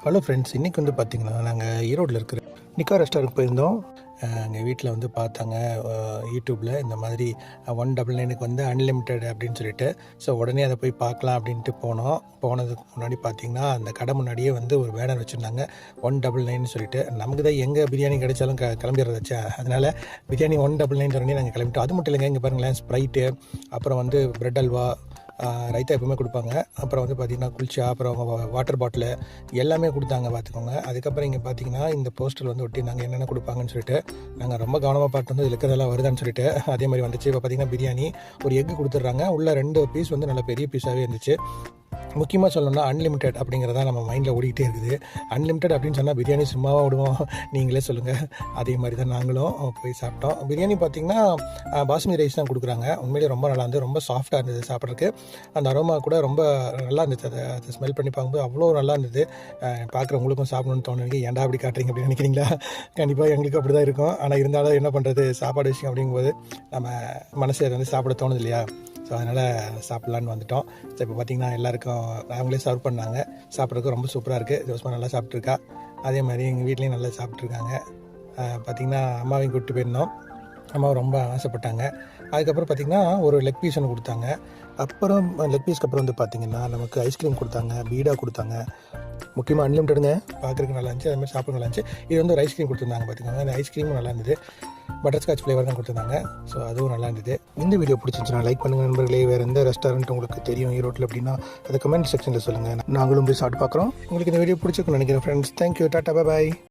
Hello friends, இன்றைக்கி வந்து பார்த்திங்கன்னா நாங்கள் ஈரோட்டில் இருக்கிற நிக்கா ரெஸ்டாரண்ட் போயிருந்தோம். எங்கள் வீட்டில் வந்து பார்த்தாங்க யூடியூப்பில் இந்த மாதிரி 199க்கு வந்து அன்லிமிட்டெட் அப்படின்னு சொல்லிட்டு. ஸோ உடனே அதை போய் பார்க்கலாம் அப்படின்ட்டு போனதுக்கு முன்னாடி பார்த்திங்கன்னா அந்த கடை முன்னாடியே வந்து ஒரு பேனர் வச்சுருந்தாங்க 199 சொல்லிட்டு. நமக்கு தான் எங்கே பிரியாணி கிடைச்சாலும் கிளம்பிடுறதாச்சா, அதனால் பிரியாணி 199 உடனே நாங்கள் கிளம்பிட்டோம். அது மட்டும் இல்லைங்க, இங்கே பாருங்களேன், ஸ்ப்ரைட்டு, அப்புறம் வந்து பிரெட் அல்வா, ரைத்தா எப்பவுமே கொடுப்பாங்க. அப்புறம் வந்து பார்த்திங்கன்னா குல்ச்சா, அப்புறம் வாட்டர் பாட்டிலு எல்லாமே கொடுத்தாங்க பார்த்துக்கோங்க. அதுக்கப்புறம் இங்கே பார்த்திங்கன்னா இந்த போஸ்டர் வந்து ஒட்டி நாங்கள் என்னென்ன கொடுப்பாங்கன்னு சொல்லிட்டு நாங்கள் ரொம்ப கவனமாக பார்த்து வந்து இதில் இருக்கிறதெல்லாம் வருதான்னு சொல்லிட்டு அதே மாதிரி வந்துச்சு. இப்போ பார்த்திங்கன்னா பிரியாணி ஒரு எக்கு கொடுத்துட்றாங்க. உள்ள 2 பீஸ் வந்து நல்ல பெரிய பீஸாகவே இருந்துச்சு. முக்கியமாக சொல்லணும்னா அன்லிமிட்டெட் அப்படிங்கிறதா நம்ம மைண்டில் ஓடிக்கிட்டே இருக்குது. அன்லிமிட்டெட் அப்படின்னு சொன்னால் பிரியாணி சும்மாவாக விடுவோம், நீங்களே சொல்லுங்கள். அதே மாதிரி தான் நாங்களும் போய் சாப்பிட்டோம். பிரியாணி பார்த்திங்கன்னா பாஸ்மதி ரைஸ் தான் கொடுக்குறாங்க. உண்மையிலேயே ரொம்ப நல்லா இருந்தது, ரொம்ப சாஃப்டாக இருந்தது சாப்பிட்றதுக்கு. அந்த அரோமா கூட ரொம்ப நல்லா இருந்துச்சு. அதை ஸ்மெல் பண்ணி பார்க்கும்போது அவ்வளோ நல்லா இருந்தது. பார்க்குறவங்களுக்கும் சாப்பிடணும்னு தோணுங்க. ஏன்டா அப்படி காட்டுறீங்க அப்படின்னு நினைக்கிறீங்களா? கண்டிப்பாக எங்களுக்கு அப்படி தான் இருக்கும். ஆனால் இருந்தாலும் என்ன பண்ணுறது, சாப்பாடு விஷயம் அப்படிங்கும்போது நம்ம மனசு வந்து சாப்பிட தோணுது இல்லையா? ஸோ அதனால் சாப்பிட்லான்னு வந்துட்டோம். ஸோ இப்போ பார்த்திங்கன்னா எல்லாருக்கும் அவங்களே சர்வ் பண்ணாங்க. சாப்பிட்றதுக்கு ரொம்ப சூப்பராக இருக்குது. ஜோஸ்மா நல்லா சாப்பிட்ருக்கா. அதே மாதிரி எங்கள் வீட்லேயும் நல்லா சாப்பிட்ருக்காங்க. பார்த்திங்கன்னா அம்மாவையும் கூப்பிட்டு போயிருந்தோம். அம்மாவும் ரொம்ப ஆசைப்பட்டாங்க. அதுக்கப்புறம் பார்த்திங்கன்னா ஒரு லெக் பீஸ் ஒன்று கொடுத்தாங்க. அப்புறம் லெக் பீஸ்க்கு அப்புறம் வந்து பார்த்திங்கன்னா நமக்கு ஐஸ்கிரீம் கொடுத்தாங்க, பீடா கொடுத்தாங்க. முக்கியமாக அன்லிமிட்டடுங்க, பார்க்குறதுக்கு நல்லா இருந்துச்சு. அதே மாதிரி சாப்பிட நல்லா இருந்துச்சு. இது வந்து ஒரு ஐஸ்கிரீம் கொடுத்துருந்தாங்க பார்த்துக்கோங்க. அந்த ஐஸ்கிரீமும் நல்லா இருந்தது. பட்டர்ஸ்காட்ச் ஃப்ளேவர் தான் கொடுத்துருந்தாங்க. ஸோ அதுவும் நல்லா இருந்தது. இந்த வீடியோ பிடிச்சிருந்துச்சுன்னா லைக் பண்ணுங்கள் நண்பர்களே. வேறு எந்த ரெஸ்டாரண்ட் உங்களுக்கு தெரியும் ஈரோட்டில் அப்படின்னா அதை கமெண்ட் செக்ஷனில் சொல்லுங்கள். நாங்களும் போய் சாப்பிட்டு பார்க்குறோம். உங்களுக்கு இந்த வீடியோ பிடிச்சிருக்குன்னு நினைக்கிறேன் ஃப்ரெண்ட்ஸ். தேங்க்யூ, டாட்டா, பாய்.